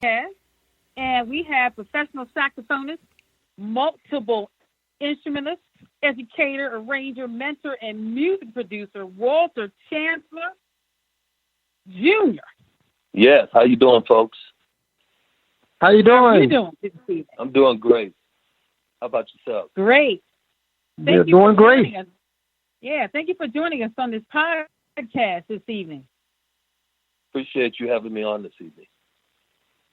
and we have professional saxophonist, multiple instrumentalist, educator, arranger, mentor, and music producer Walter Chancellor Jr. Yes. How you doing, folks? How you How are you doing? doing this evening? I'm doing great. How about yourself? Great. You're Thank you for doing great. joining us. Yeah, thank you for joining us on this podcast this evening. Appreciate you having me on this evening.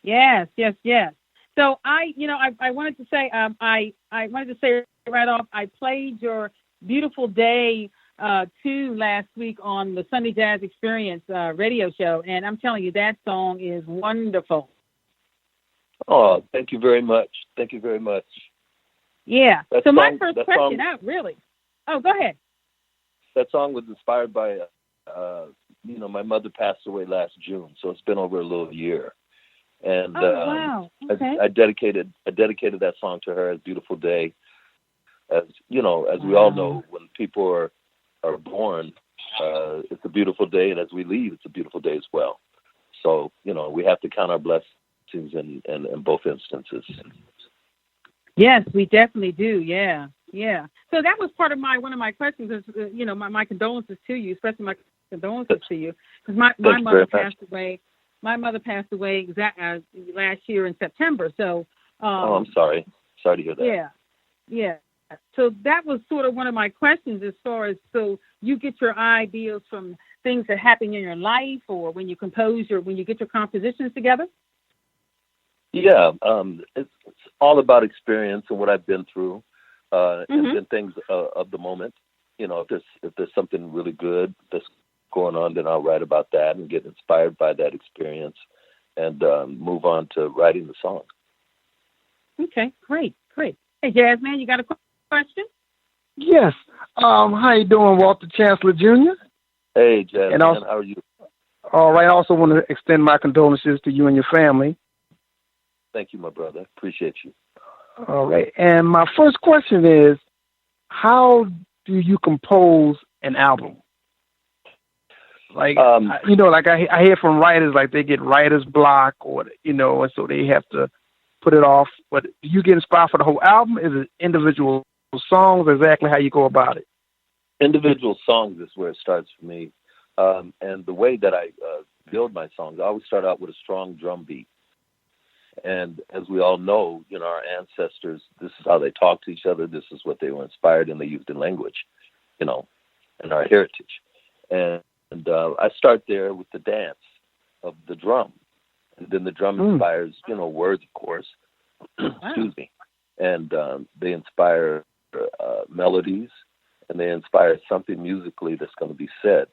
Yes, yes, yes. So I wanted to say, I wanted to say right off, I played your "Beautiful Day" 2 last week on the Sunday Jazz Experience radio show, and I'm telling you that song is wonderful. Oh, thank you very much. Thank you very much. Yeah. That So my song, first that question song, out, really. Oh, go ahead. that song was inspired by, my mother passed away last June, so it's been over a little year, and Oh, wow. Okay. I dedicated that song to her as "Beautiful Day." As you know, as we all Wow. know, when people are born, it's a beautiful day, and as we leave, it's a beautiful day as well. So we have to count our blessings in both instances. Yes, we definitely do. Yeah, yeah. So that was part of one of my questions is, my condolences to you, especially my condolences to you, because my Thank you mother very much. passed away. My mother passed away last year in September. So, Oh, I'm sorry. Sorry to hear that. yeah, yeah. So that was sort of one of my questions as far as, so you get your ideas from things that happen in your life, or when you when you get your compositions together. Yeah, it's all about experience and what I've been through, and then things of the moment. If there's something really good that's going on, then I'll write about that and get inspired by that experience, and move on to writing the song. Okay, great, great. Hey, Jasmine, you got a question? Yes. How you doing, Walter Chancellor Jr.? Hey, Jazz, And man, also, how are you? all right. I also want to extend my condolences to you and your family. Thank you, my brother. Appreciate you. All right. And my first question is, how do you compose an album? Like, I hear from writers, like they get writer's block, or, and so they have to put it off. But do you get inspired for the whole album? Is it individual songs? Exactly how you go about it? Individual songs is where it starts for me. And the way that I build my songs, I always start out with a strong drum beat. And as we all know, our ancestors, this is how they talked to each other. This is what they were inspired and they used in language, and our heritage. And I start there with the dance of the drum. And then the drum inspires, words, of course. Excuse me. And they inspire melodies, and they inspire something musically that's going to be said.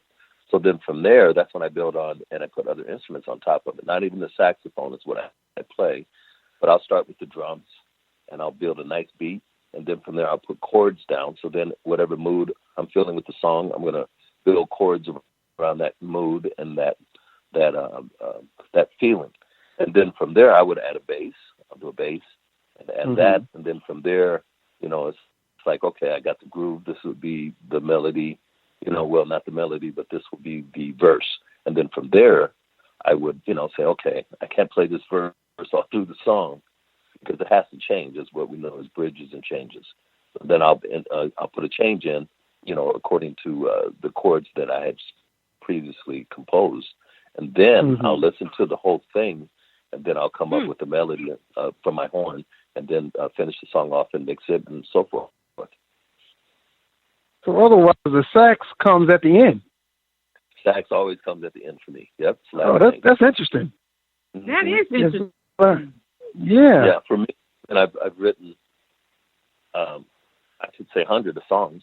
So then from there, that's when I build on, and I put other instruments on top of it. Not even the saxophone is what I play, but I'll start with the drums, and I'll build a nice beat, and then from there I'll put chords down. So then whatever mood I'm feeling with the song, I'm going to build chords around that mood and that feeling. And then from there I would add a bass. I'll do a bass and add that, and then from there, it's like, okay, I got the groove. This would be the melody. Well, not the melody, but this will be the verse. And then from there, I would, say, okay, I can't play this verse all through the song because it has to change, as what we know as bridges and changes. So then I'll put a change in, according to the chords that I had previously composed. And then I'll listen to the whole thing, and then I'll come up with the melody from my horn, and then finish the song off and mix it and so forth. So otherwise, the sax comes at the end. Sax always comes at the end for me. Yep. Oh, that's interesting. That is interesting. Yeah. Yeah, for me, and I've written, I should say, hundreds of songs,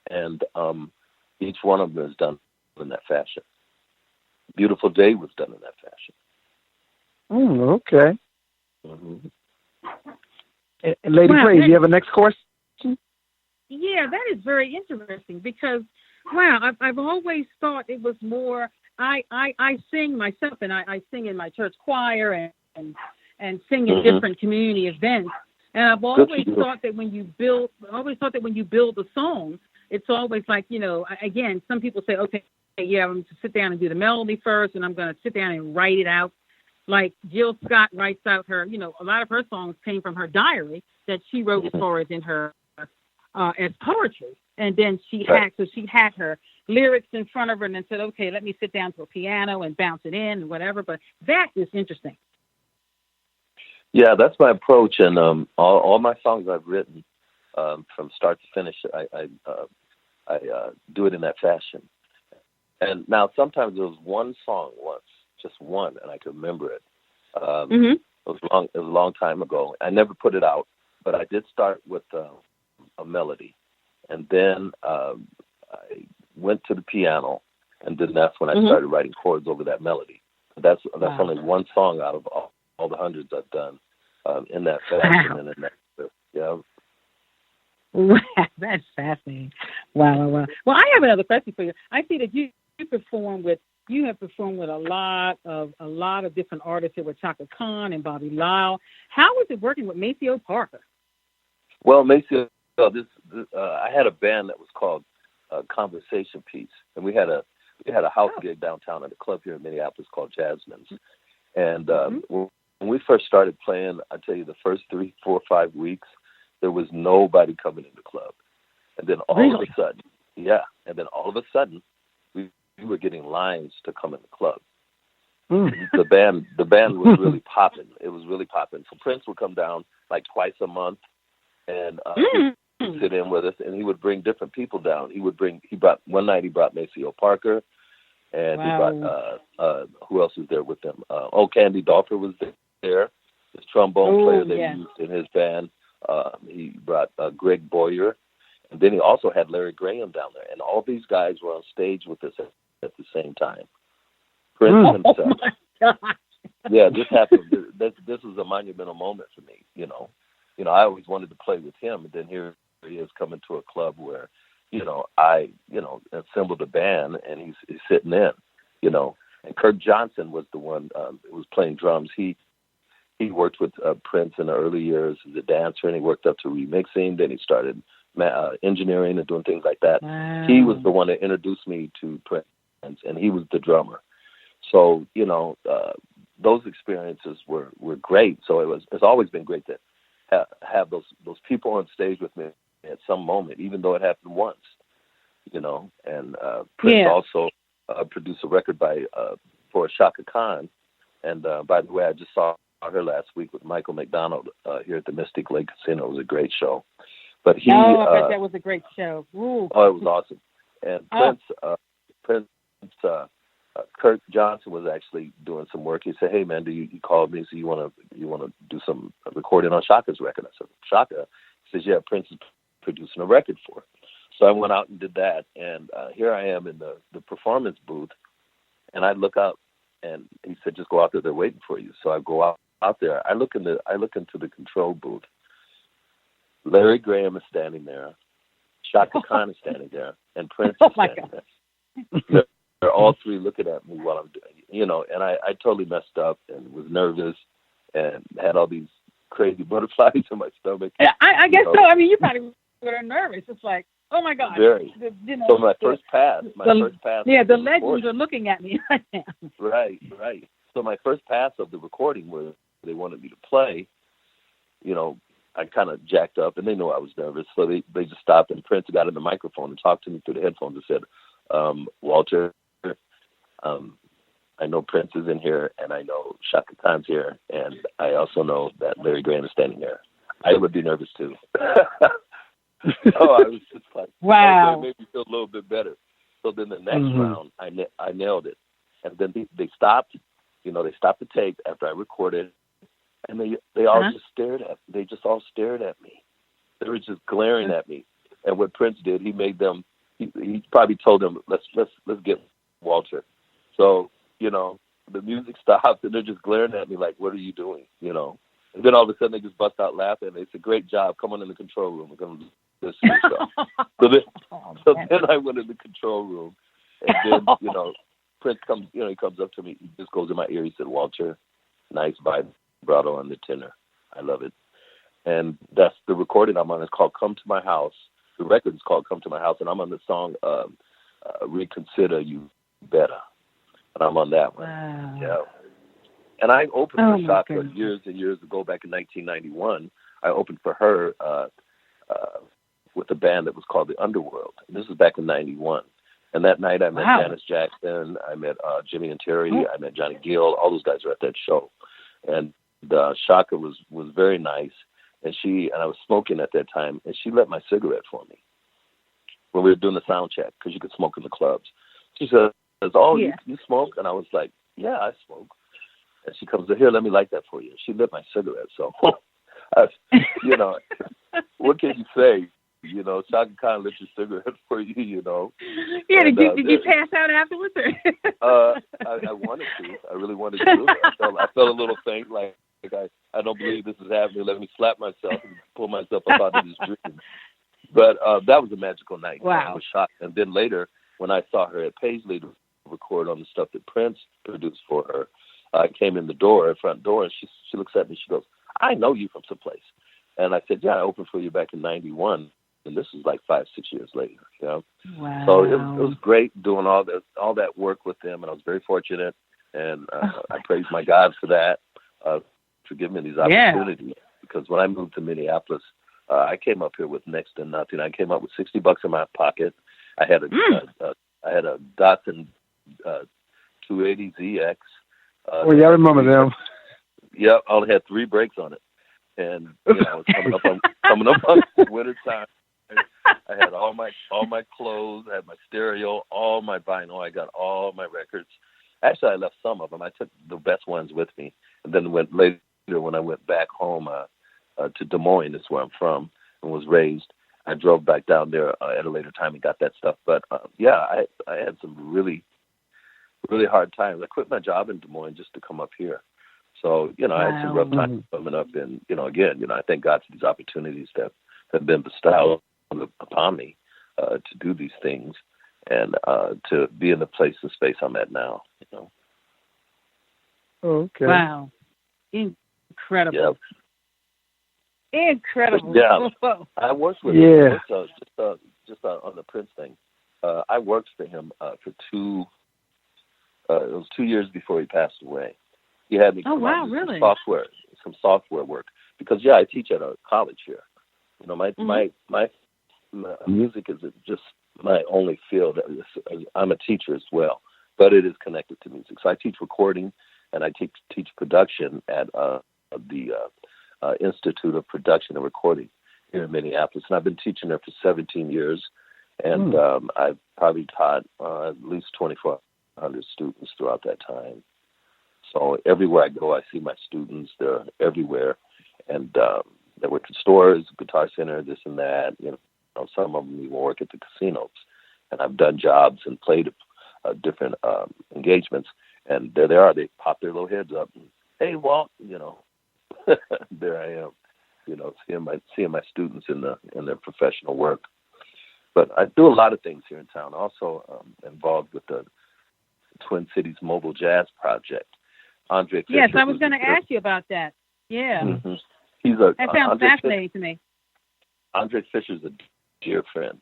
and each one of them is done in that fashion. Beautiful Day was done in that fashion. Okay. And Lady Praise, you have a next question? Yeah, that is very interesting because, wow, I've always thought it was more, I sing myself, and I sing in my church choir and sing at different community events. And I've always thought that when you build a song, it's always like, again, some people say, okay, yeah, I'm going to sit down and do the melody first, and I'm going to sit down and write it out. Like Jill Scott writes out her, a lot of her songs came from her diary that she wrote as far as in her as poetry. And then she had her lyrics in front of her and then said, okay, let me sit down to a piano and bounce it in and whatever. But that is interesting. Yeah, that's my approach. And all my songs I've written from start to finish, I do it in that fashion. And now sometimes there was one song once, just one, and I can remember it. It was a long time ago. I never put it out, but I did start with a melody. And then I went to the piano, and then that's when I started writing chords over that melody. That's only one song out of all the hundreds I've done in that fashion and in that. Yeah. Wow, that's fascinating. Wow. Well, I have another question for you. I see that you have performed with a lot of different artists here with Chaka Khan and Bobby Lyle. How was it working with Maceo Parker? Well, Maceo, I had a band that was called Conversation Piece, and we had a house gig downtown at a club here in Minneapolis called Jasmine's. And when we first started playing, I tell you, the first 3, 4, 5 weeks, there was nobody coming in the club. And then all of a sudden, we were getting lines to come in the club. The band was really popping. It was really popping. So Prince would come down like twice a month, and he'd sit in with us, and he would bring different people down. One night he brought Maceo Parker, and he brought who else was there with him? Candy Dolfer was there, his trombone player they used in his band. He brought Greg Boyer, and then he also had Larry Graham down there, and all these guys were on stage with us at the same time. Prince himself. Yeah, this happened. This was a monumental moment for me. I always wanted to play with him, and then here he is coming to a club where, I assembled a band, and he's sitting in, And Kirk Johnson was the one who was playing drums. He worked with Prince in the early years as a dancer, and he worked up to remixing. Then he started engineering and doing things like that. Wow. He was the one that introduced me to Prince, and he was the drummer. So, those experiences were great. So it's always been great to have those people on stage with me at some moment, even though it happened once, And Prince also produced a record for Chaka Khan. And by the way, I just saw her last week with Michael McDonald here at the Mystic Lake Casino. It was a great show. But I bet that was a great show. Ooh. Oh, it was awesome. And Prince, Kirk Johnson was actually doing some work. He said, "Hey man, you called me, so you want to do some recording on Chaka's record?" I said, "Chaka?" He says, "Yeah, Prince is producing a record for it." So I went out and did that, and here I am in the performance booth, and I look out, and he said, "Just go out there; they're waiting for you." So I go out there. I look into the control booth. Larry Graham is standing there, Chaka Khan is standing there, and Prince is standing there. They're all three looking at me while I'm doing, and I totally messed up and was nervous and had all these crazy butterflies in my stomach. Yeah, I guess so. I mean, you probably were nervous. It's like, oh my God. Very. So my first pass. Yeah, the legends are looking at me right now. Right. So my first pass of the recording where they wanted me to play, I kind of jacked up, and they knew I was nervous. So they just stopped, and Prince got in the microphone and talked to me through the headphones and said, "Walter, I know Prince is in here, and I know Chaka Khan's here, and I also know that Larry Graham is standing there. I would be nervous too." I was just like, wow. It made me feel a little bit better. So then the next round, I nailed it. And then they stopped, they stopped the tape after I recorded, and they all just stared at me. They just all stared at me. They were just glaring at me. And what Prince did, he made them, he probably told them, let's get Walter. So, the music stopped, and they're just glaring at me like, what are you doing, And then all of a sudden they just bust out laughing. They said, great job. Come on in the control room. We're going to do this stuff. So then I went in the control room, and then, Prince comes, he comes up to me. He just goes in my ear. He said, "Walter, nice vibrato on the tenor. I love it." And that's the recording I'm on. It's called "Come to My House." The record is called "Come to My House," and I'm on the song "Reconsider You Better," and I'm on that one. Wow. Yeah. And I opened for Shaka goodness. years and years ago, back in 1991. I opened for her with a band that was called the Underworld. And this was back in 91. And that night I met Janis Jackson, I met Jimmy and Terry, I met Johnny Gill. All those guys were at that show. And Shaka was very nice. And I was smoking at that time, and she lit my cigarette for me when we were doing the sound check, because you could smoke in the clubs. She says, you smoke? And I was like, yeah, I smoke. And she comes, here, let me light that for you. She lit my cigarette. So, you know, what can you say? You know, Shaka Khan lit your cigarette for you, you know. Yeah, and, did you pass out afterwards? I wanted to. I really wanted to. I felt a little faint, like I don't believe this is happening. Let me slap myself and pull myself up out of this dream. But that was a magical night. Wow. I was shocked. And then later, when I saw her at Paisley to record on the stuff that Prince produced for her, I came in the front door, and she looks at me. She goes, I know you from someplace. And I said, yeah, I opened for you back in 91. And this was like 5-6 years later, you know. Wow. So it was great doing all that work with them, and I was very fortunate. And I praise my God for that, for giving me these opportunities. Yeah. Because when I moved to Minneapolis, I came up here with next to nothing. I came up with $60 in my pocket. I had a Datsun 280ZX. I remember them. Yeah, I only had 3 brakes on it, and you know, coming up on winter time. I had all my clothes. I had my stereo, all my vinyl. I got all my records. Actually, I left some of them. I took the best ones with me, and then later when I went back home to Des Moines, is where I'm from and was raised. I drove back down there at a later time and got that stuff. But I had some really, really hard times. I quit my job in Des Moines just to come up here. So, you know, I had some rough times coming up. And, you know, again, you know, I thank God for these opportunities that have been bestowed upon me to do these things and to be in the place and space I'm at now, you know. Okay. Wow. Incredible. Yep. Incredible. Yeah. I worked with him. Just on the Prince thing. I worked for him for it was 2 years before he passed away. He had me really? some software work. Because, I teach at a college here. You know, my music is just my only field. I'm a teacher as well, but it is connected to music. So I teach recording, and I teach production at the Institute of Production and Recording here in Minneapolis. And I've been teaching there for 17 years, and I've probably taught at least 2,400 students throughout that time. So everywhere I go, I see my students. They're everywhere, and they work at stores, Guitar Center, this and that. You know, some of them even work at the casinos. And I've done jobs and played different engagements, and there they are. They pop their little heads up. And, hey, Walt, you know, there I am. You know, seeing my students in their professional work. But I do a lot of things here in town. Also involved with the Twin Cities Mobile Jazz Project. Andre Fisher. Yes, I was going to ask you about that. Yeah. Mm-hmm. That sounds fascinating to me. Andre Fisher's a dear friend,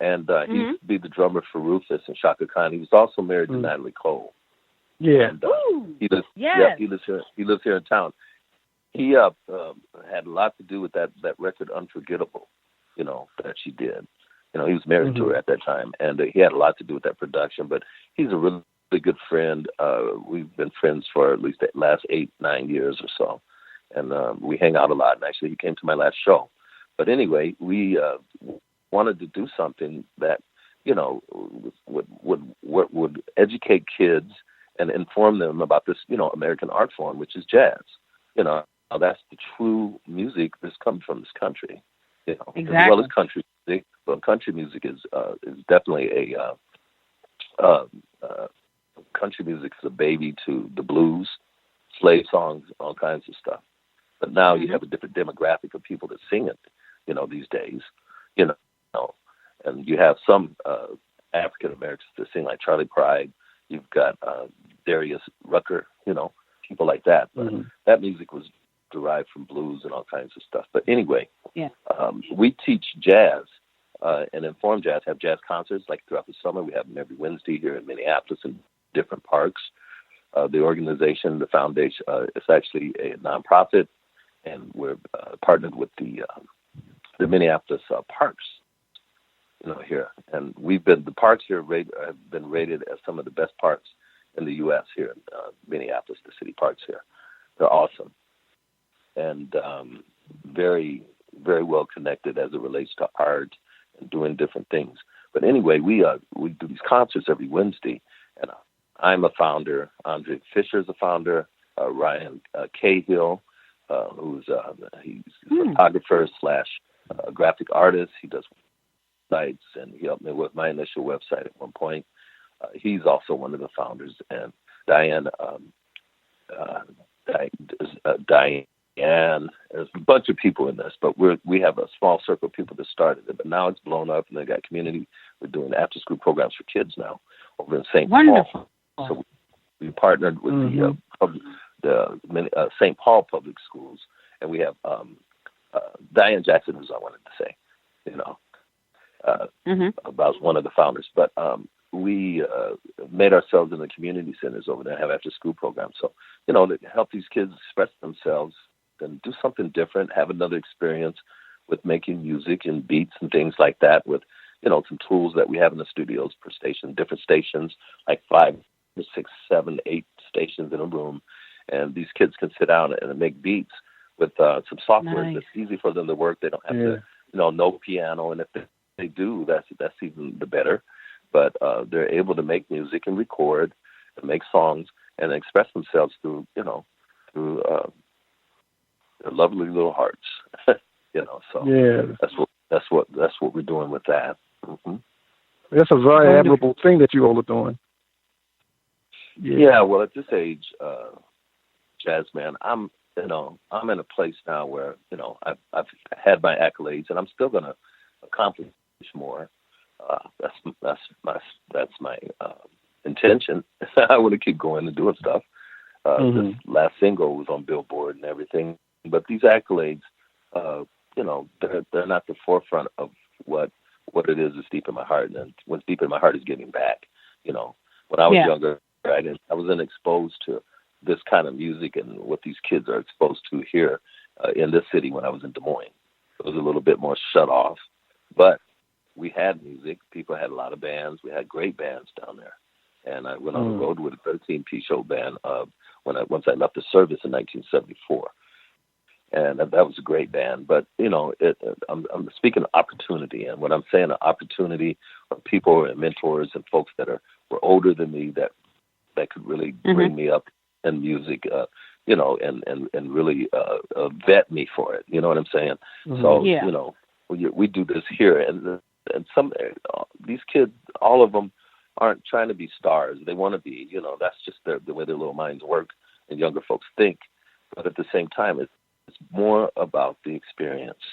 and he used to be the drummer for Rufus and Shaka Khan. He was also married to Natalie Cole. Yeah. And, he lives here in town. He had a lot to do with that record Unforgettable, you know, that she did. You know, he was married to her at that time, and he had a lot to do with that production. But he's a really good friend. We've been friends for at least the last 8-9 years or so, and we hang out a lot. And actually, he came to my last show. But anyway, we wanted to do something that, you know, would educate kids and inform them about this, you know, American art form, which is jazz. You know, that's the true music that's come from this country. You know, exactly. As well as country music, but country music is definitely country music is a baby to the blues, slave songs, all kinds of stuff. But now you have a different demographic of people that sing it, you know, these days, you know, and you have some African Americans that sing like Charlie Pride. You've got Darius Rucker, you know, people like that. But that music was derived from blues and all kinds of stuff. But anyway, we teach jazz and inform jazz, have jazz concerts like throughout the summer. We have them every Wednesday here in Minneapolis in different parks. The organization, the foundation, it's actually a nonprofit, and we're partnered with the Minneapolis parks, here. And the parks here have been rated as some of the best parks in the U.S. here in Minneapolis, the city parks here. They're awesome and very, very well connected as it relates to art and doing different things. But anyway, we do these concerts every Wednesday, and I'm a founder. Andre Fisher is a founder. Ryan Cahill, who's he's a photographer / graphic artist. He does websites, and he helped me with my initial website at one point. He's also one of the founders, and Diane. There's a bunch of people in this, but we have a small circle of people that started it. But now it's blown up, and they got community. We're doing after-school programs for kids now over in St. Paul. So we partnered with the St. Paul Public Schools, and we have Diane Jackson, who I wanted to say, about one of the founders. But we made ourselves in the community centers over there, have after-school programs. So, to help these kids express themselves and do something different, have another experience with making music and beats and things like that with, some tools that we have in the studios per station, different stations, like 5, 6, 7, 8 stations in a room. And these kids can sit down and make beats with some software that's easy for them to work. They don't have to, know piano. And if they do, that's even the better. But they're able to make music and record and make songs and express themselves through their lovely little hearts. So that's what we're doing with that. Mm-hmm. That's a very admirable thing that you all are doing. Yeah, well, at this age, Jazz Man, I'm in a place now where I've had my accolades, and I'm still going to accomplish more. That's my intention. I want to keep going and doing stuff. This last single was on Billboard and everything, but these accolades, they're not the forefront of what it is that's deep in my heart. And what's deep in my heart is giving back. When I was younger, I wasn't exposed to this kind of music and what these kids are exposed to here in this city when I was in Des Moines. It was a little bit more shut off, but we had music. People had a lot of bands. We had great bands down there. And I went on the road with a 13-piece show band once I left the service in 1974. And that was a great band. But, I'm speaking of opportunity. And what I'm saying, an opportunity for people and mentors and folks that were older than me that could really bring me up in music, and really vet me for it. You know what I'm saying? So, we do this here. And some these kids, all of them, aren't trying to be stars. They want to be. That's just the way their little minds work and younger folks think. But at the same time, it's more about the experience,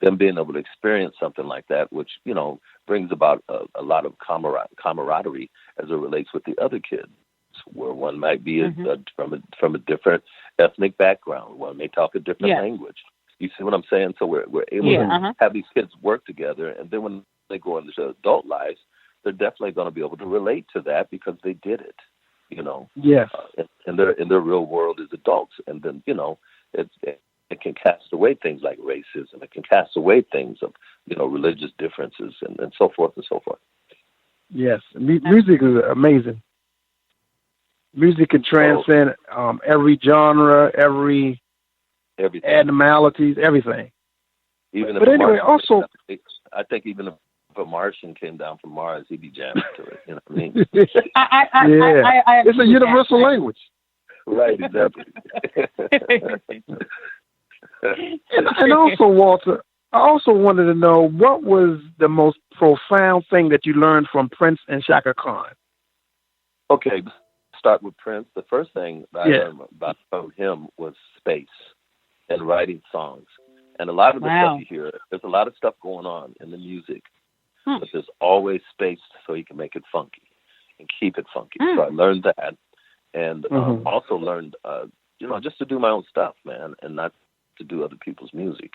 them being able to experience something like that, which, brings about a lot of camaraderie as it relates with the other kids, where one might be from a different ethnic background. One may talk a different language. You see what I'm saying? So we're able to have these kids work together, and then when they go into adult lives, they're definitely going to be able to relate to that because they did it, Yes. In their real world as adults. And then, it can cast away things like racism. It can cast away things of, religious differences and so forth and so forth. Yes. Music is amazing. Music can transcend every genre, everything. Abnormalities, everything. But anyway, also, I think even if a Martian came down from Mars, he'd be jamming to it. You know what I mean? It's a universal language. Right, exactly. and also, Walter, I also wanted to know, what was the most profound thing that you learned from Prince and Shaka Khan? Okay, start with Prince. The first thing that I learned about him was space and writing songs. And a lot of the stuff you hear, there's a lot of stuff going on in the music, but there's always space so you can make it funky and keep it funky. So I learned that, and also learned, just to do my own stuff, man, and not to do other people's music.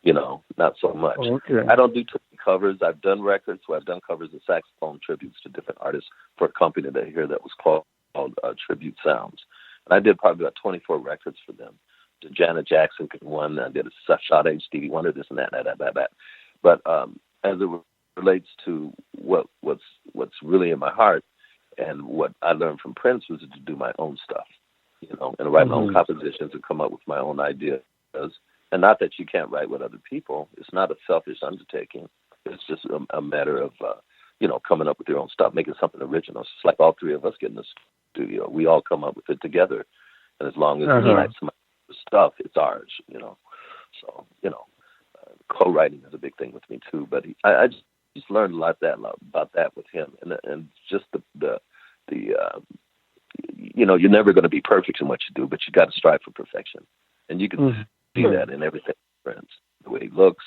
Not so much. Okay. I don't do too many covers. I've done records where I've done covers of saxophone tributes to different artists for a company that was called Tribute Sounds. And I did probably about 24 records for them. The Janet Jackson one, I did a Sade, Stevie Wonder, this and that. But as it relates to what's really in my heart, and what I learned from Prince was to do my own stuff, and write my own compositions and come up with my own ideas. And not that you can't write with other people. It's not a selfish undertaking. It's just a matter of, coming up with your own stuff, making something original. It's like all three of us get in the studio. We all come up with it together. And as long as we like some stuff, it's ours, So, co-writing is a big thing with me too. But I just learned a lot about that with him. And just the you're never going to be perfect in what you do, but you got to strive for perfection. And you can see that in everything. Friends, the way he looks,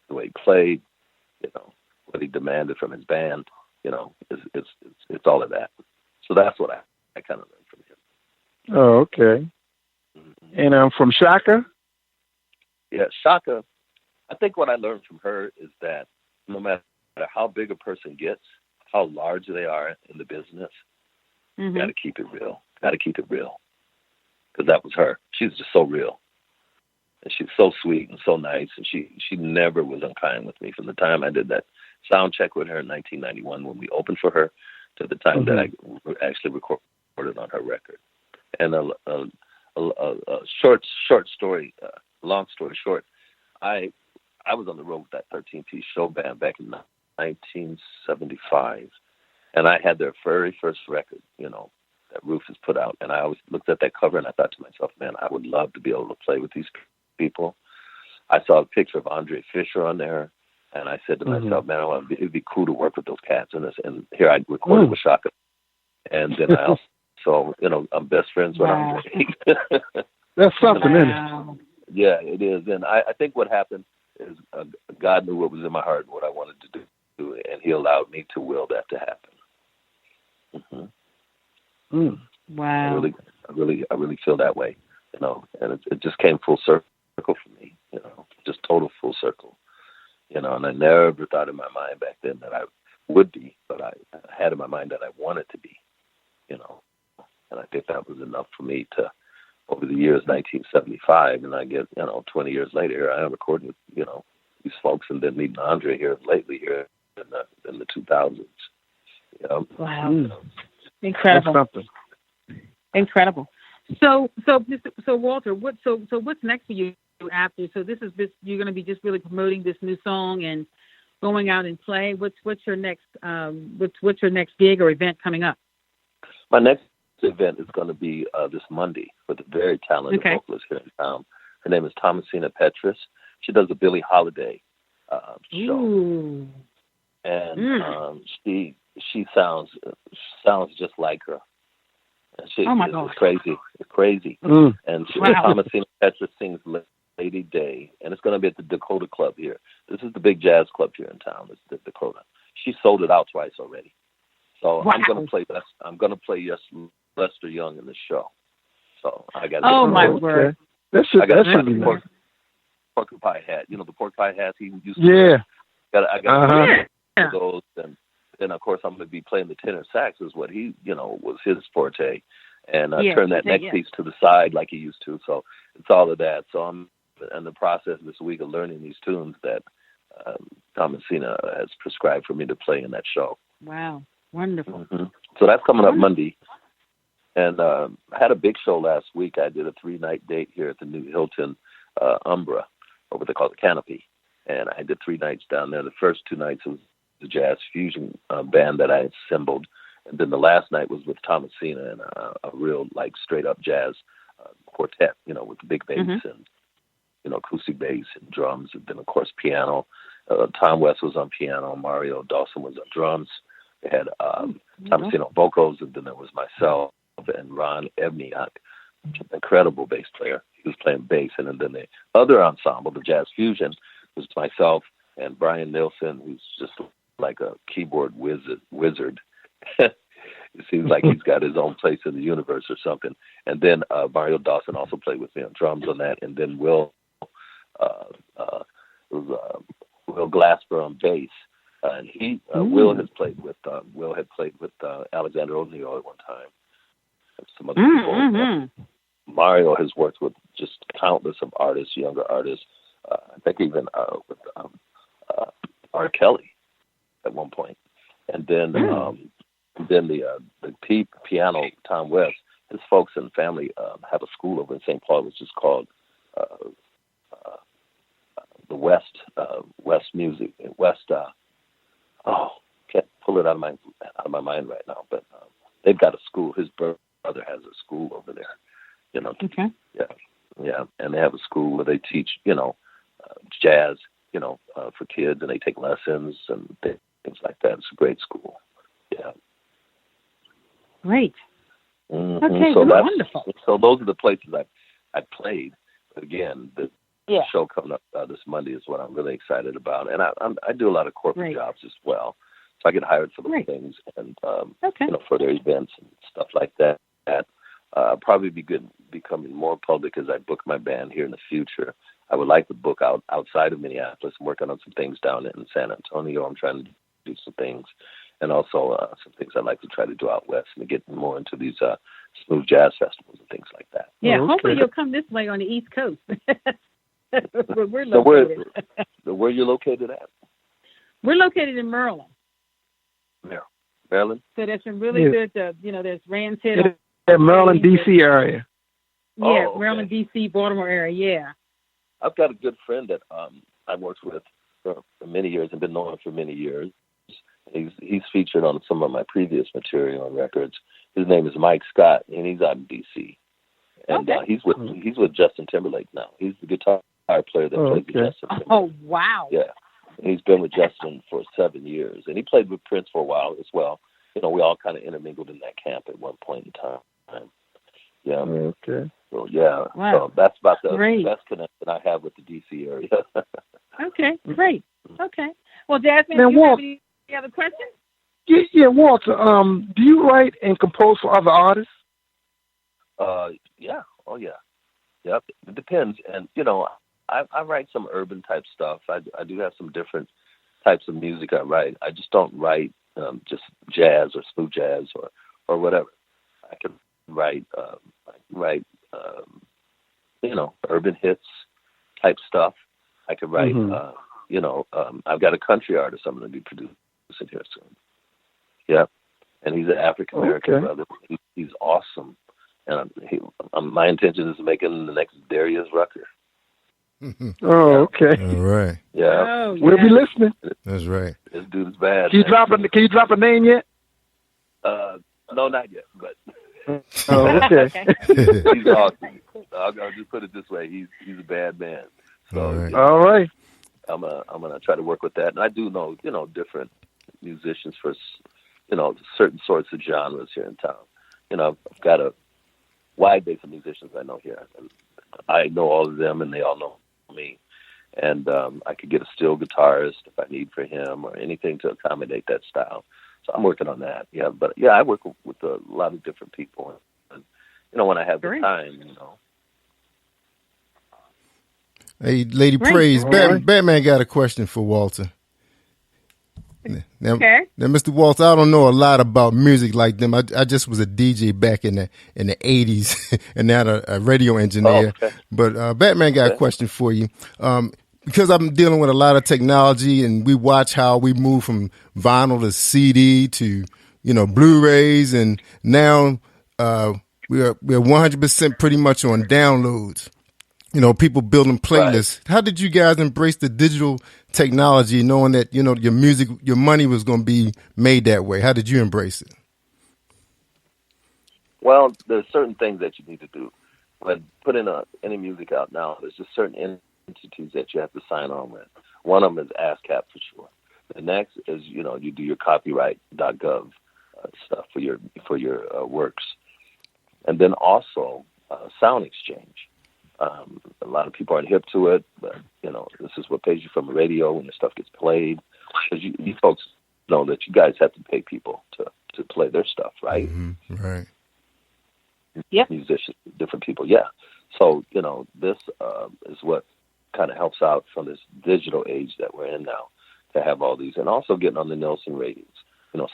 the way he played, what he demanded from his band, it's all of that. So that's what I kind of learned from him. Oh, okay. And from Shaka? Yeah, Shaka, I think what I learned from her is that no matter how big a person gets, how large they are in the business, you got to keep it real. Got to keep it real. Because that was her. She was just so real. And she's so sweet and so nice. And she never was unkind with me from the time I did that sound check with her in 1991 when we opened for her to the time that I actually recorded on her record. And a short story, long story short, I was on the road with that 13-piece show band back in 1975. And I had their very first record, that Rufus put out. And I always looked at that cover and I thought to myself, man, I would love to be able to play with these people. I saw a picture of Andre Fisher on there, and I said to myself, man, it'd be cool to work with those cats. And here I recorded with Shaka. And then I also, I'm best friends with Andre. That's something, isn't it? Yeah, it is. And I think what happened is God knew what was in my heart and what I wanted to do, and he allowed me to will that to happen. Wow. I really feel that way, and it just came full circle for me, just total full circle, and I never thought in my mind back then that I would be, but I had in my mind that I wanted to be, and I think that was enough for me to, over the years, 1975, and I get, 20 years later, here I am recording with, these folks, and then meeting Andre here lately here in the 2000s. Wow. Incredible. Incredible. So Walter, what's next for you after? So you're going to be just really promoting this new song and going out and play. What's your next gig or event coming up? My next event is going to be this Monday with a very talented vocalist here in town. Her name is Thomasina Petrus. She does a Billie Holiday show. Ooh. And she sounds just like her. Oh my God! It's crazy. It's crazy. And Thomasina Petrus sings Lady Day, and it's going to be at the Dakota Club here. This is the big jazz club here in town. It's the Dakota. She sold it out twice already. So I'm going to play. I'm going to play Lester Young in the show. So I got. Oh my word! That should be nice. Porcupine hat. The pork pie hats he used to. Yeah. I got those, and then of course I'm going to be playing the tenor sax, is what he, was his forte, and turn that neck piece to the side like he used to. So it's all of that. So I'm in the process this week of learning these tunes that Thomasina has prescribed for me to play in that show. Wow, wonderful. So that's coming up Monday. And I had a big show last week. I did a 3-night date here at the new Hilton Umbra, or what they call the Canopy. And I did 3 nights down there. The first 2 nights was the jazz fusion band that I assembled. And then the last night was with Thomasina and a real, straight up jazz quartet, with the big bass and, acoustic bass and drums. And then, of course, piano. Tom West was on piano. Mario Dawson was on drums. We had Thomasina on vocals. And then there was myself and Ron Ebniak, incredible bass player. He was playing bass. And then the other ensemble, the jazz fusion, was myself and Brian Nilsson, who's just like a keyboard wizard. It seems like he's got his own place in the universe or something. And then Mario Dawson also played with me on drums on that. And then Will Glasper on bass. And Will had played with Alexander O'Neill at one time. some other people. Mario has worked with just countless of artists, younger artists. I think even with R. Kelly at one point. And then the piano, Tom West, his folks and family have a school over in St. Paul, which is called the West Music, can't pull it out of my mind right now, but they've got a school. His brother has a school over there, Okay. Yeah, and they have a school where they teach, jazz, for kids, and they take lessons and things like that. It's a great school. Yeah. Great. Mm-hmm. Okay, so well, wonderful. So those are the places I played. But again, the Yeah. show coming up this Monday is what I'm really excited about, and I do a lot of corporate jobs as well. So I get hired for those things, and for their events and stuff like that. Probably becoming more public as I book my band here in the future. I would like to book outside of Minneapolis. I'm working on some things down in San Antonio. I'm trying to do some things, and also some things I'd like to try to do out west and get more into these smooth jazz festivals and things like that. Yeah, hopefully you'll come this way on the East Coast. Where we're located. So where you're located at? We're located in Maryland. Maryland? So there's some really good, there's Rand's Head. Maryland, D.C. area. Yeah, Maryland, D.C., Baltimore area, yeah. I've got a good friend that I've worked with for many years and been knowing for many years. He's featured on some of my previous material and records. His name is Mike Scott, and he's out in D.C. And he's with Justin Timberlake now. He's the guitar player that plays with Justin Timberlake. Oh, wow. Yeah. He's been with Justin for 7 years, and he played with Prince for a while as well. We all kind of intermingled in that camp at one point in time. Yeah. Okay. So yeah. Wow. So that's about the best connection I have with the DC area. Okay. Great. Okay. Well, Jasmine, now, do you have any other questions? Yeah, Walter. Do you write and compose for other artists? Yeah. Oh yeah. Yep. It depends, and I write some urban type stuff. I do have some different types of music I write. I just don't write just jazz or smooth jazz or whatever. I can write urban hits type stuff. I could write I've got a country artist I'm going to be producing here soon. Yeah, and he's an African American brother. He's awesome, and my intention is to make him the next Darius Rucker. Oh, okay. All right. Yeah. Oh, we'll be listening. That's right. This dude's bad. Can you drop a name yet? No, not yet, but okay. he's awesome. I'll just put it this way: he's a bad man. So all right. I'm gonna try to work with that, and I do know different musicians for certain sorts of genres here in town. I've got a wide base of musicians I know here, and I know all of them, and they all know me. And I could get a steel guitarist if I need for him or anything to accommodate that style. So I'm working on that. Yeah, but I work with a lot of different people, and when I have the time, Hey, Lady Praise, Batman got a question for Walter. Now, Mr. Walter, I don't know a lot about music like them. I just was a DJ back in the 80s and now a radio engineer. Oh, okay. But Batman got a question for you. Because I'm dealing with a lot of technology and we watch how we move from vinyl to CD to, Blu-rays, and now we're 100% pretty much on downloads. People building playlists. Right. How did you guys embrace the digital technology, knowing that, your music, your money was going to be made that way? How did you embrace it? Well, there's certain things that you need to do. When putting any music out now, there's just certain entities that you have to sign on with. One of them is ASCAP for sure. The next is, you do your copyright.gov stuff for your works. And then also sound exchange. A lot of people aren't hip to it, but this is what pays you from the radio when your stuff gets played. Because you folks know that you guys have to pay people to play their stuff, right? Mm-hmm. Right. Yep. Musicians, different people, yeah. So this is what kind of helps out from this digital age that we're in now to have all these, and also getting on the Nielsen ratings.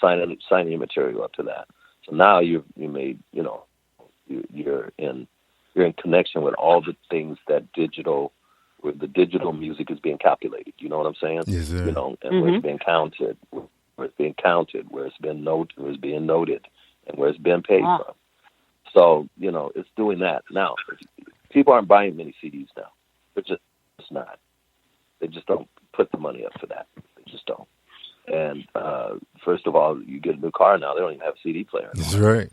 Signing your material up to that. So now you made you're in connection with all the things that where the digital music is being calculated. You know what I'm saying? Yes, sir. You know, and where it's being counted, where it's being counted, where it's being noted, and where it's been paid from. So, you know, it's doing that. Now, people aren't buying many CDs now. They're just not. They just don't put the money up for that. They just don't. And first of all, you get a new car now, they don't even have a CD player anymore. That's right.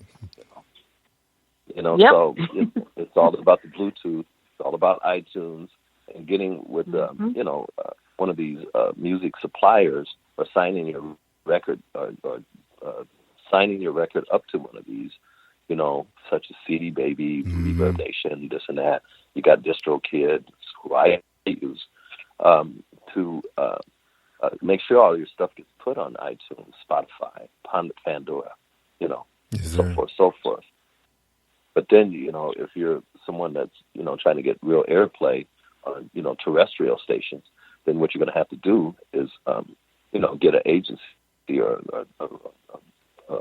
You know, Yep. so it's all about the Bluetooth. It's all about iTunes and getting with, you know, one of these music suppliers or signing your record or signing your record up to one of these, you know, such as CD Baby, Reverb Nation, this and that. You got DistroKid, who I use, to make sure all your stuff gets put on iTunes, Spotify, Pandora, you know, so forth. But then, you know, if you're someone that's, you know, trying to get real airplay on, you know, terrestrial stations, then what you're going to have to do is, you know, get an agency or a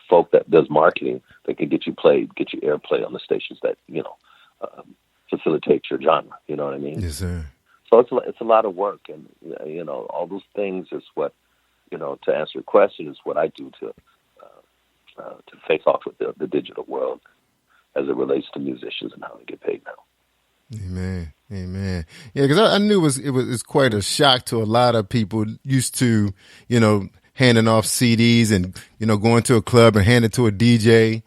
folk that does marketing that can get you airplay on the stations that, you know, facilitate your genre. You know what I mean? Yes, sir. So it's a lot of work, and you know, all those things is what, you know, to answer your question, is what I do to face off with the digital world as it relates to musicians and how they get paid now. Amen. Yeah, because I knew it was quite a shock to a lot of people used to, you know, handing off CDs and, you know, going to a club and hand it to a DJ.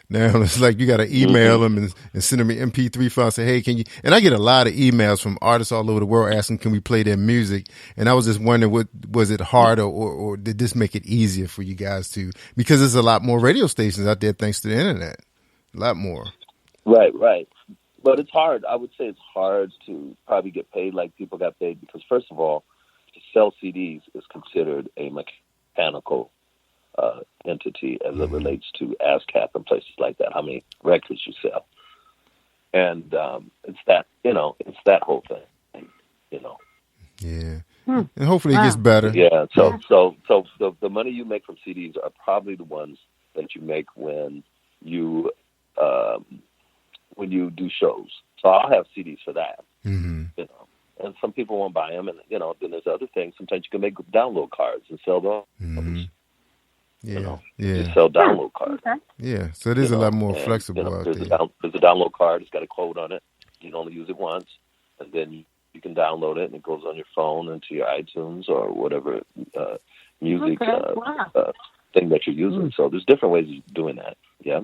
Now it's like you got to email them and send them an MP3 file and say, hey, can you? And I get a lot of emails from artists all over the world asking, can we play their music? And I was just wondering, was it harder or did this make it easier for you guys to? Because there's a lot more radio stations out there thanks to the internet. A lot more. Right. But it's hard. I would say it's hard to probably get paid like people got paid because, first of all, to sell CDs is considered a mechanical entity as it relates to ASCAP and places like that, how many records you sell. And it's that whole thing, you know. Yeah. And hopefully it gets better. Yeah. So the money you make from CDs are probably the ones that you make when you do shows. So I'll have CDs for that, you know. And some people won't buy them, and you know, then there's other things. Sometimes you can make download cards and sell those. Yeah, you know, yeah. just sell download cards. Okay. Yeah, so it is a lot more flexible out there. There's a download card. It's got a code on it. You can only use it once, and then you can download it, and it goes on your phone into your iTunes or whatever music thing that you're using. So there's different ways of doing that. Yeah.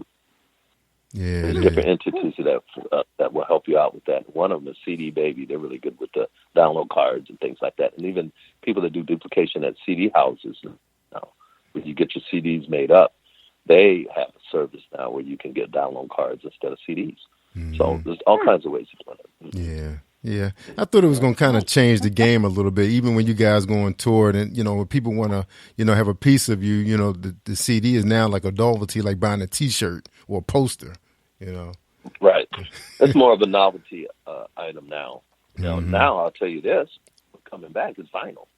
Yeah, there's different entities that will help you out with that. One of them is CD Baby. They're really good with the download cards and things like that. And even people that do duplication at CD houses now, when you get your CDs made up, they have a service now where you can get download cards instead of CDs. So there's all kinds of ways to do it. Yeah. I thought it was going to kind of change the game a little bit, even when you guys go on tour and, you know, when people want to, you know, have a piece of you, you know, the CD is now like a novelty, like buying a T-shirt or a poster, you know. Right. It's more of a novelty item now. You know, now I'll tell you this, coming back is vinyl.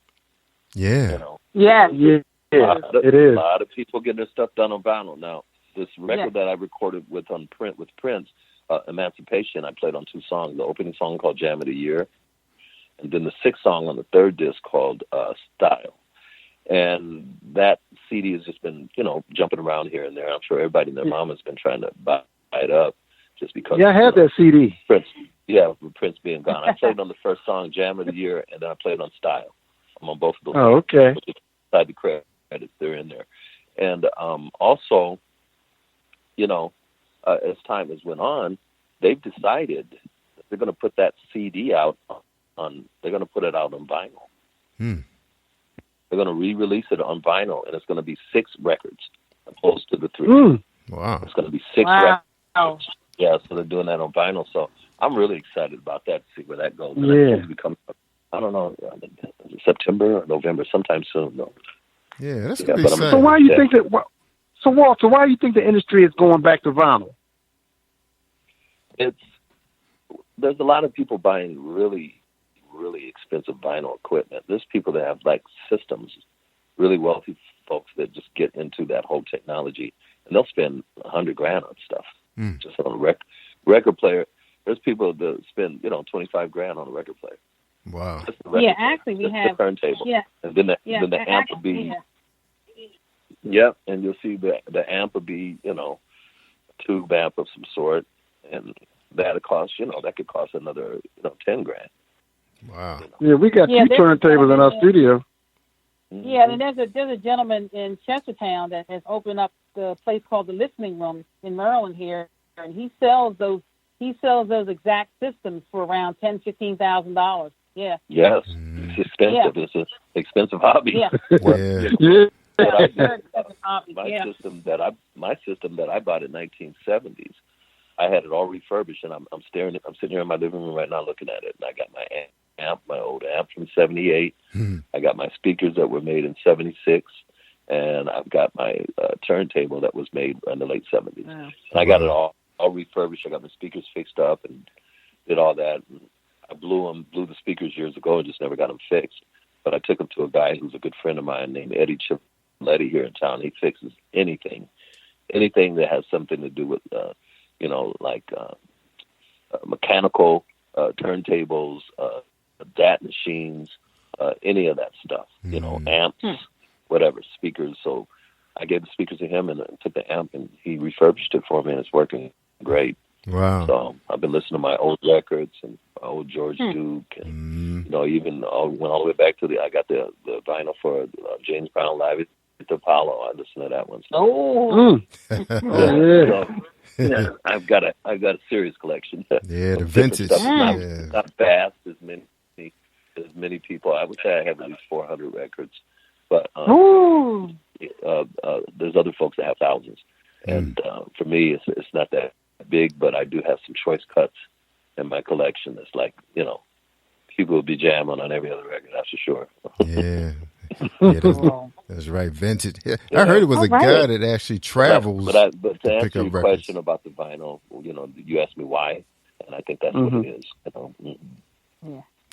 Yeah. You know. Yeah. It is. A lot of people getting their stuff done on vinyl. Now, this record that I recorded with Prince, Emancipation, I played on 2 songs. The opening song called Jam of the Year, and then the 6th song on the 3rd disc called Style. And that CD has just been, you know, jumping around here and there. I'm sure everybody and their mom has been trying to buy it up just because. Yeah, I had that CD. Prince, with Prince being gone. I played on the first song, Jam of the Year, and then I played on Style. I'm on both of those. Oh, okay. Beside the credits, they're in there. And also, you know, as time has went on, they've decided that they're going to put that CD out they're going to put it out on vinyl. They're going to re-release it on vinyl, and it's going to be 6 records opposed to the 3. Wow. It's going to be 6 records. Yeah, so they're doing that on vinyl. So I'm really excited about that, to see where that goes. And I don't know, September or November, sometime soon, though. Yeah, that's going to be exciting. So why do you think that? So Walter, why do you think the industry is going back to vinyl? There's a lot of people buying really, really expensive vinyl equipment. There's people that have like systems, really wealthy folks that just get into that whole technology, and they'll spend $100,000 on stuff. just on a record player. There's people that spend, $25,000 on a record player. Wow. Yeah, actually, we have the turntable. Yeah, and then the amp would be. Yep, and you'll see the amp would be, tube amp of some sort, and that cost, that could cost another, $10,000. Wow. Yeah, we got 2 turntables in our studio. Yeah, and there's a gentleman in Chestertown that has opened up the place called the Listening Room in Maryland here, and he sells those exact systems for around $10,000-$15,000. Yeah. Yes, it's expensive. Yeah. It's an expensive hobby. Yeah. My system that I bought in 1970s, I had it all refurbished, and I'm sitting here in my living room right now looking at it, and I got my amp, my old amp from '78. I got my speakers that were made in '76, and I've got my turntable that was made in the late '70s. Wow. And I got it all refurbished. I got my speakers fixed up and did all that. And I blew the speakers years ago and just never got them fixed. But I took them to a guy who's a good friend of mine named Eddie Chipoletti here in town. He fixes anything that has something to do with, mechanical turntables, DAT machines, any of that stuff, amps, whatever, speakers. So I gave the speakers to him and took the amp, and he refurbished it for me, and it's working great. Wow. So I've been listening to my old records and my old George Duke, and even went all the way back to I got the vinyl for James Brown Live at the Apollo. I listened to that one. So. So, I've got a serious collection. Yeah, the vintage. Not fast as many people. I would say I have at least 400 records, but there's other folks that have thousands. And for me, it's not that big, but I do have some choice cuts in my collection. It's like, people will be jamming on every other record, that's for sure. Yeah. That's right, vintage. Yeah. I heard it was a guy that actually travels. But to answer your question about the vinyl, you asked me why, and I think that's what it is.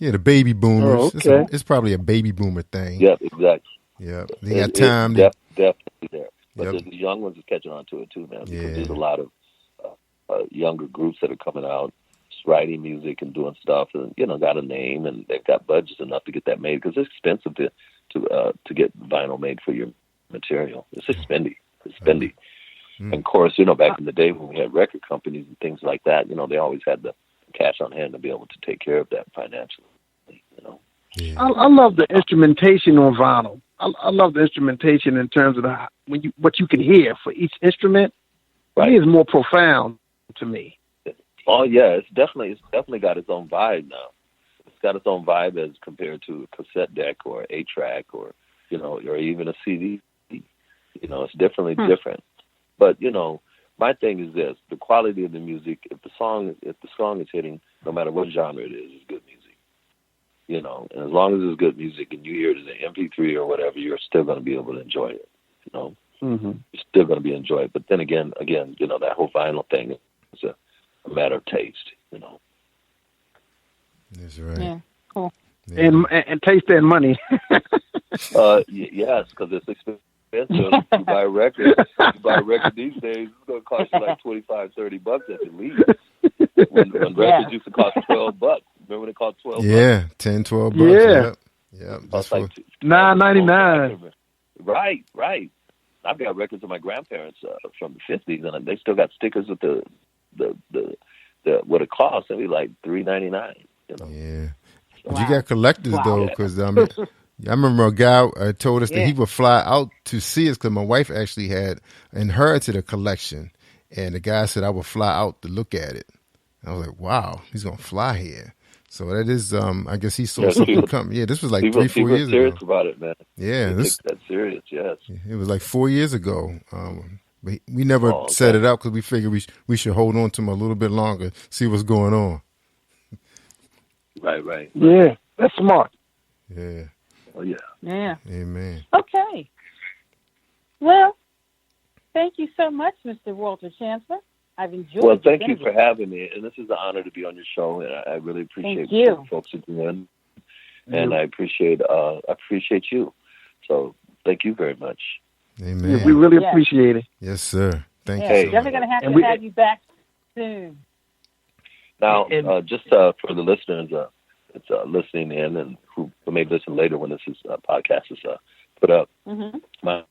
Yeah, the baby boomers. Oh, okay. It's probably a baby boomer thing. Yeah, exactly. Yeah, they got time. Definitely there. But the young ones are catching on to it too, man. Because there's a lot of younger groups that are coming out, writing music and doing stuff, and got a name, and they've got budgets enough to get that made, because it's expensive to get vinyl made for your material. It's spendy. And of course, back in the day when we had record companies and things like that, they always had the cash on hand to be able to take care of that financially. Yeah. I love the instrumentation on vinyl. I love the instrumentation in terms of what you can hear for each instrument. Right. It is more profound to me. Oh yeah, it's definitely got its own vibe now. It's got its own vibe as compared to a cassette deck or 8-track or or even a CD. It's definitely different. But my thing is this: the quality of the music. If the song is hitting, no matter what genre it is good music. And as long as it's good music and you hear it as an MP3 or whatever, you're still going to be able to enjoy it. You're still going to be enjoyed. But then again, that whole vinyl thing is a matter of taste. That's right. Yeah, cool. Yeah. And taste and money. Yes, because it's expensive. You buy a record these days, it's going to cost you like $25-$30 at the least. When records used to cost $12. Remember when it cost $12? Yeah, $10-$12. Yeah. That's like $9.99. Right. I've got records of my grandparents from the '50s, and they still got stickers with the what it costs. It'd be like $3.99. Yeah, but you got collectors though, because I remember a guy told us that he would fly out to see us because my wife actually had inherited a collection, and the guy said I would fly out to look at it. And I was like, wow, he's gonna fly here. So that is, I guess he saw something come. Yeah, this was like 3-4 years ago. Serious about it, man. Yeah, this that serious. Yes, it was like 4 years ago. But we never set it up because we figured we should hold on to him a little bit longer, see what's going on. Right. Yeah, that's smart. Yeah. Oh yeah. Yeah. Amen. Okay. Well, thank you so much, Mr. Walter Chancellor. I've enjoyed. Well, thank you for having me, and this is an honor to be on your show, and I really appreciate what folks are doing, and I appreciate you. So, thank you very much. Amen. Yeah, we really appreciate it. Yes, sir. Thank you. Definitely going to have you back soon. Now, just for the listeners that's listening in and who may listen later when this podcast is put up, my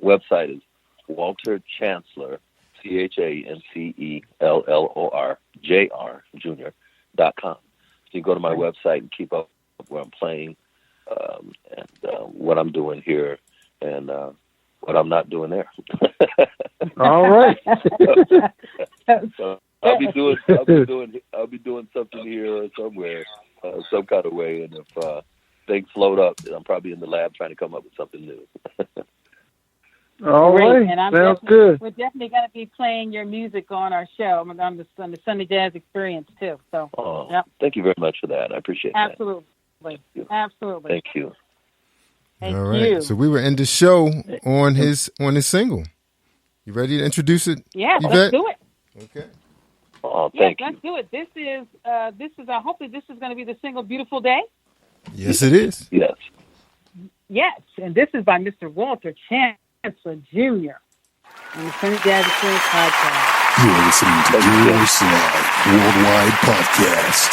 website is Walter Chancellor, Chancellor Jr.com. So you go to my website and keep up where I'm playing and what I'm doing here and what I'm not doing there. All right. So I'll be doing something here or somewhere, some kind of way. And if things float up, I'm probably in the lab trying to come up with something new. All right. And sounds good. We're definitely going to be playing your music on our show, on the Sunday Jazz Experience too. So, Thank you very much for that. I appreciate Absolutely. that. Absolutely. Thank you. Thank All right. you. So we were in the show on his single. You ready to introduce it? Yeah, Yvette? let's do it. Okay. Oh, thank you. Let's do it. This is hopefully this is going to be the single "Beautiful Day." Yes, it is. Yes. Yes, and this is by Mr. Walter Chancellor Jr. on the Sunday Jazz Experience podcast. You're listening to Your Sound Worldwide Podcast.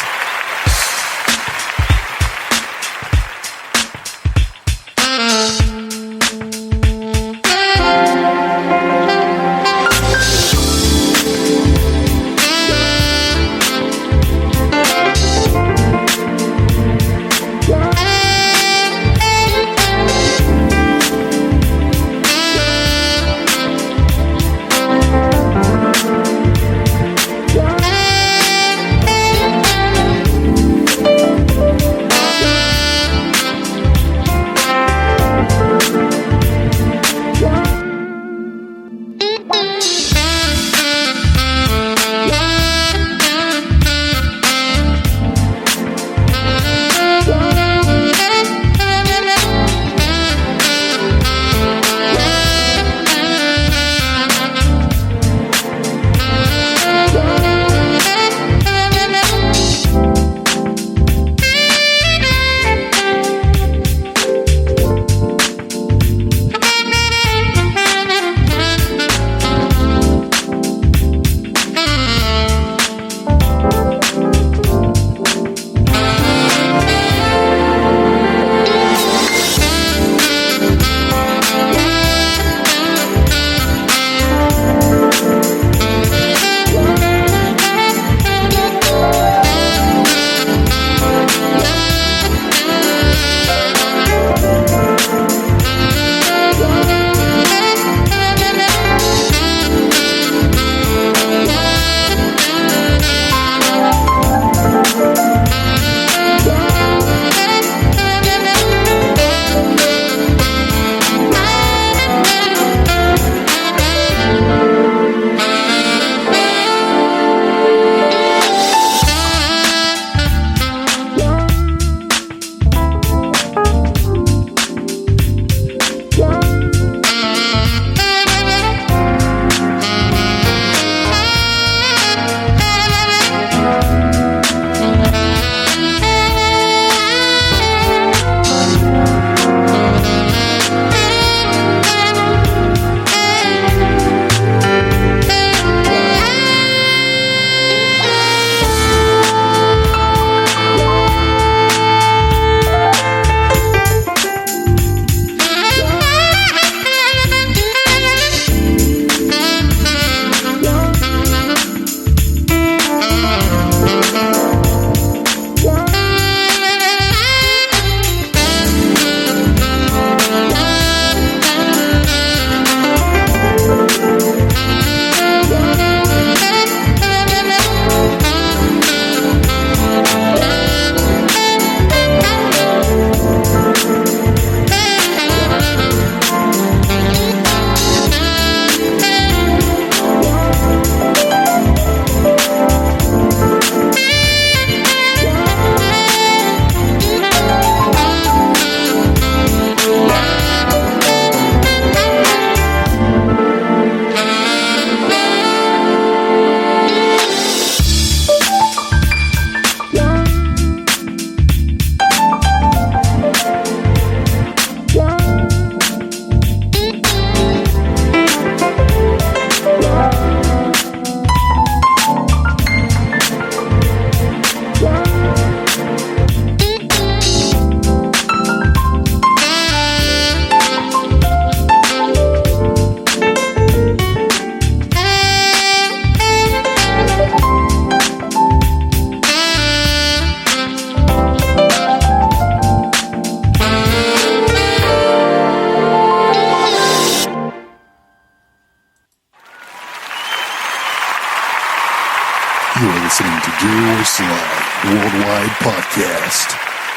Worldwide Podcast.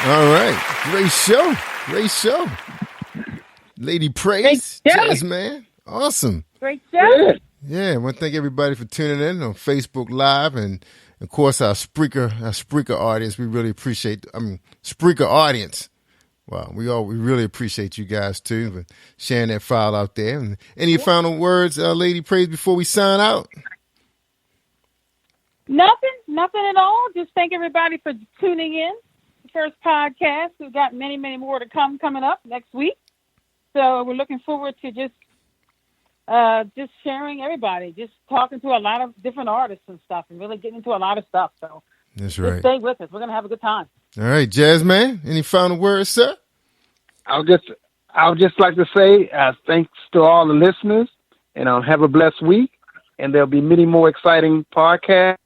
All right. Great show. Great show. Lady Praise, Jazz Man. Awesome. Great show. Yeah, I want to thank everybody for tuning in on Facebook Live and, of course, our Spreaker audience. We really appreciate, Spreaker audience. Wow, we really appreciate you guys, too, for sharing that file out there. And any final words, Lady Praise, before we sign out? Nothing at all. Just thank everybody for tuning in. The first podcast. We've got many, many more to coming up next week. So we're looking forward to just sharing everybody, just talking to a lot of different artists and stuff, and really getting into a lot of stuff. So that's right. Just stay with us. We're going to have a good time. All right, Jazz Man, any final words, sir? I would just like to say thanks to all the listeners, and have a blessed week. And there'll be many more exciting podcasts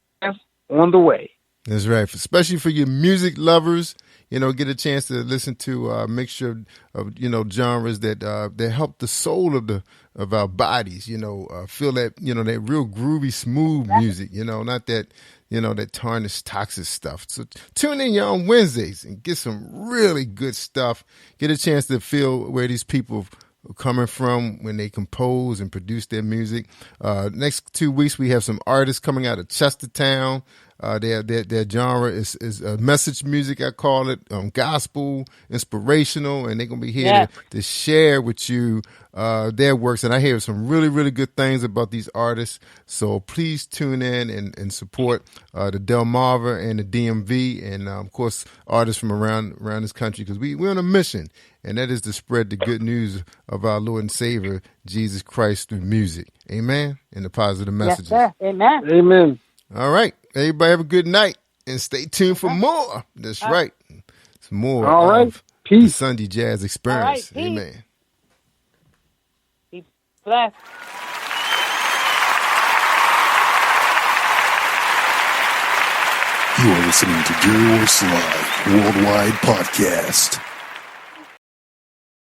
on the way. That's right, especially for your music lovers. Get a chance to listen to a mixture of genres that help the soul of our bodies. Feel that that real groovy, smooth music. Not that that tarnished, toxic stuff. So tune in on Wednesdays and get some really good stuff. Get a chance to feel where these people are coming from when they compose and produce their music. Next 2 weeks we have some artists coming out of Chestertown. Their genre is message music, I call it, gospel, inspirational, and they're going to be here to share with you their works. And I hear some really, really good things about these artists. So please tune in and support the Delmarva and the DMV and, of course, artists from around this country, because we're on a mission, and that is to spread the good news of our Lord and Savior, Jesus Christ, through music. Amen? And the positive messages. Yes, sir. Amen. Amen. All right. Everybody have a good night and stay tuned for more. That's right. It's more of Peace. the Sunday Jazz Experience. All right, Amen. Be blessed. You are listening to Gary Orr Sly Worldwide Podcast.